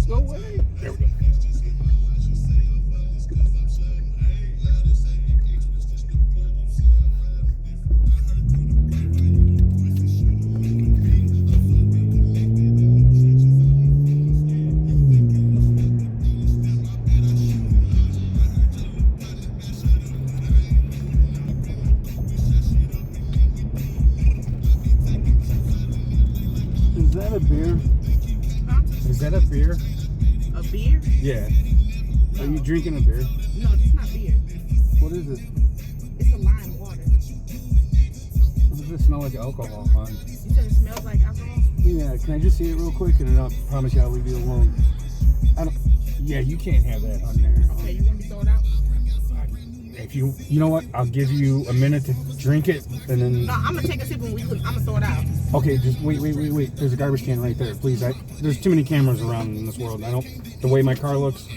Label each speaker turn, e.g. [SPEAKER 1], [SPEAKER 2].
[SPEAKER 1] No way. There we go. Is that a beer?
[SPEAKER 2] Huh?
[SPEAKER 1] Is that a beer?
[SPEAKER 2] A beer?
[SPEAKER 1] Yeah. Are you drinking a beer?
[SPEAKER 2] No, it's not beer.
[SPEAKER 1] What is it?
[SPEAKER 2] It's a lime water.
[SPEAKER 1] Does it smell like alcohol, hon?
[SPEAKER 2] You said it smells like alcohol?
[SPEAKER 1] Yeah, can I just see it real quick and then I'll promise you I'll leave you alone. I don't. Yeah, you can't have that on there.
[SPEAKER 2] Okay, you want me to throw it out?
[SPEAKER 1] If you know what, I'll give you a minute to drink it and then.
[SPEAKER 2] No, I'm gonna take a sip and I'm gonna throw it out.
[SPEAKER 1] Okay, just wait. There's a garbage can right there, please. There's too many cameras around in this world. The way my car looks.